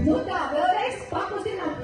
Nu tā, vēlreiz pakustināt.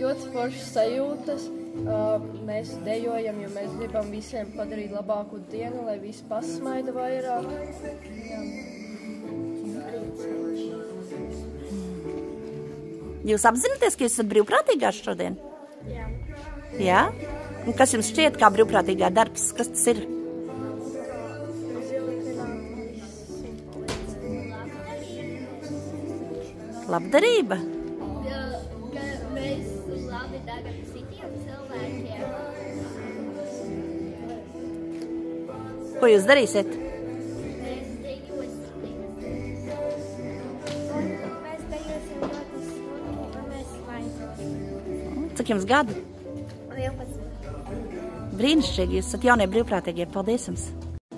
Ļoti foršas sajūtas. Mēs dejojam, jo mēs gribam visiem padarīt labāku dienu, lai visi pasmaida vairāk. Jūs apzināties, ka jūs esat brīvprātīgās šodien? Jā. Jā? Un kas jums šķiet kā brīvprātīgā darbs? Kas tas ir? Labdarība? Mēs labi darām citiem cilvēkiem. Ko jūs darīsiet? Mēs dejosim. Mēs dejosim ļoti smuki, un mēs slaidosim. Cik jums gadu? 11. Brīnišķīgi, jūs esat jaunie brīvprātīgie. Paldies jums!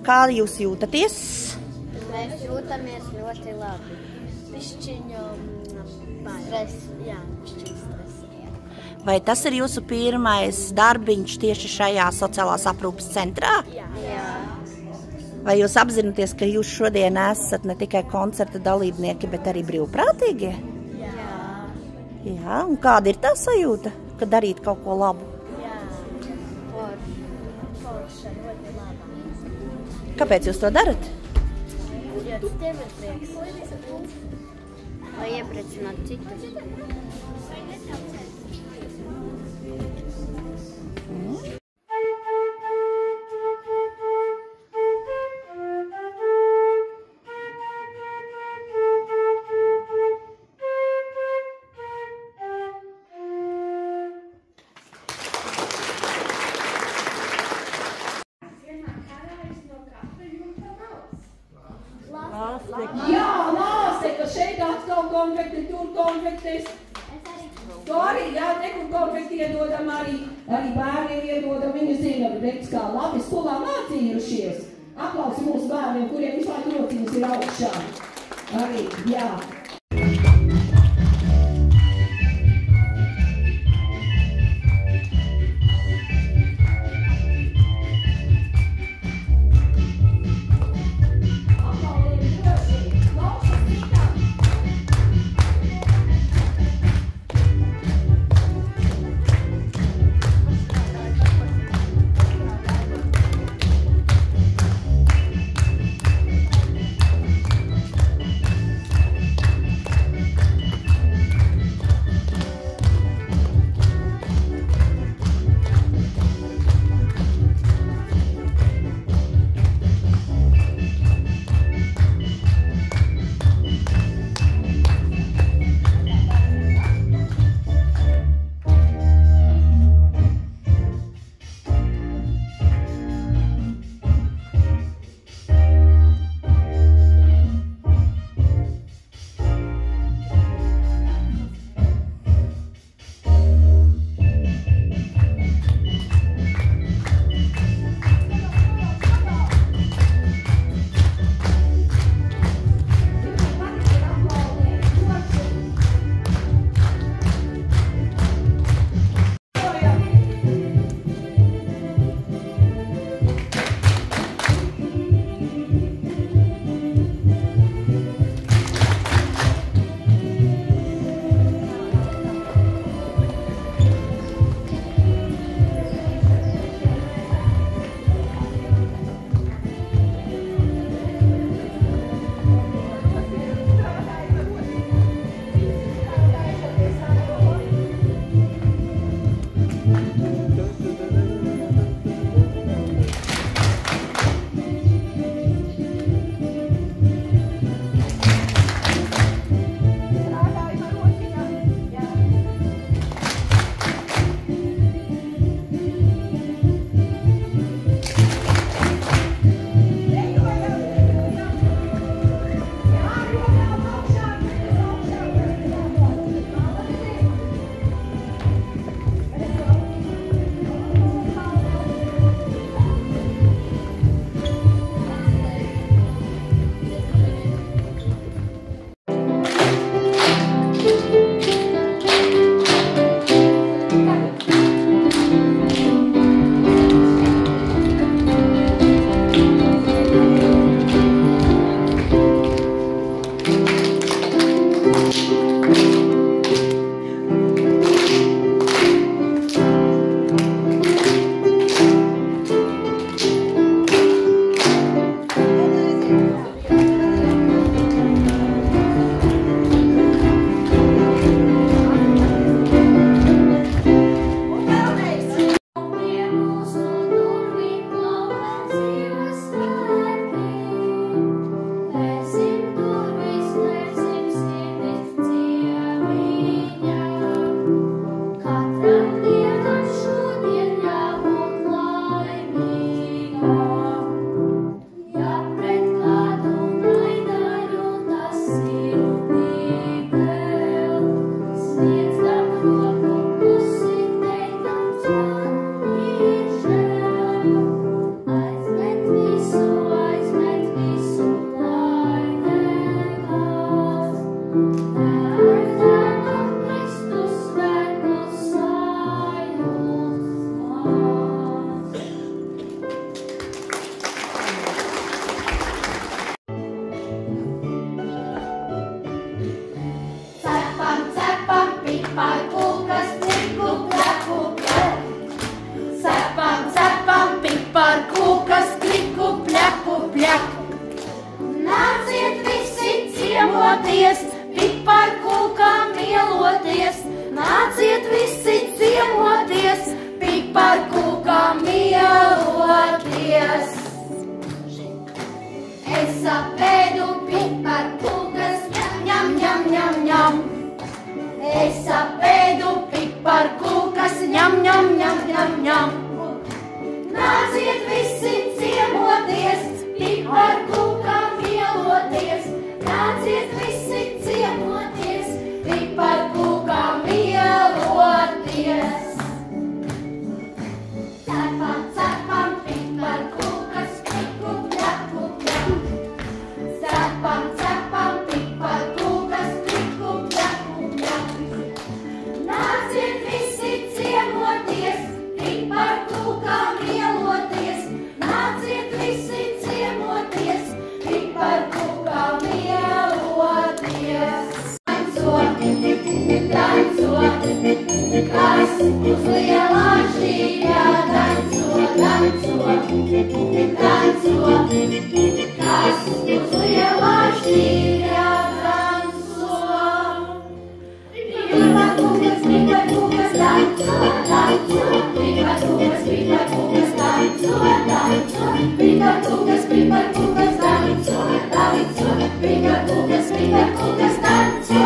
Kā jūs jūtaties? Mēs jūtamies ļoti labi. Pišķiņu stress, jā, pišķiņu stress. Vai tas ir jūsu pirmais darbiņš tieši šajā sociālās aprūpes centrā? Jā. Vai jūs apzināties, ka jūs šodien esat ne tikai koncerta dalībnieki, bet arī brīvprātīgie? Jā. Jā, un kāda ir tā sajūta, ka darīt kaut ko labu? Jā. Forša, ļoti laba. Kāpēc jūs to darat? Jo tev ir prieks. Lai iepriecinātu citus. Jā, lāseka, šeit atkal konfekti, tur konfektes. To arī, jā, nekur konfekti iedodam arī bērniem iedodam, viņi zina, redz kā labi skolā mācījušies. Aplausi mūsu bērniem, kuriem vispār rociņas ir augšā. Arī, jā. ņem, ņem, ņem, ņem, ņem. Nāciet visi ciemoties, piparkūkām mieloties. Nāciet visi ciemoties, piparkūkām mieloties. Cepam, cepam, piparkūkas, piku, pļaku, pļaku. Cepam, cepam, piparkūkas, piku, pļaku, pļaku. Nāciet visi ciemoties, piparkūkām mieloties. Nāciet visi ciemoties, piparkūkām mieloties. Danco, danco, kas uz lielā šīļā. Danco, danco, danco, kas uz lielā šīļā. Danco. Piparkūkas, piparkūkas, danco, danco. Piparkūkas, piparkūkas, danco, danco. Piparkūkas, piparkūkas, danco, danco. Piparkūkas, piparkūkas, danco.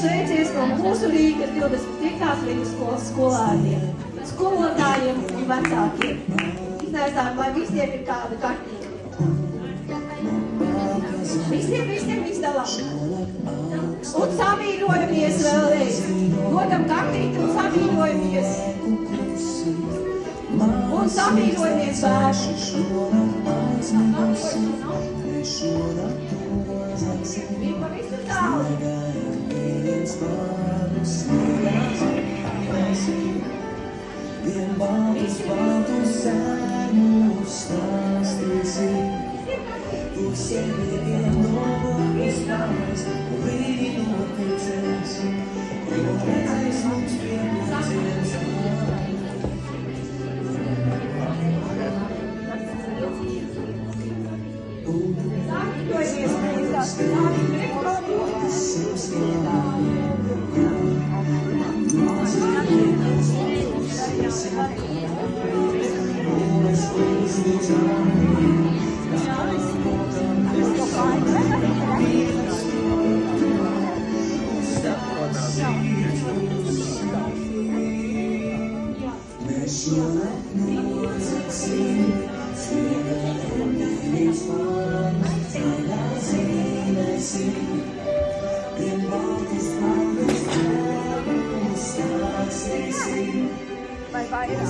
Sveicies no mūsu Rīgas 25. vidusskolas skolēniem, skolotājiem un vecākiem. Izneicām, lai visiem ir kāda kartība. Visiem izdalām. Un samīļojamies vēlreiz. Dodam kartīti un samīļojamies. Un samīļojamies bērni. Bija pa visu tālu. Vai vairāk.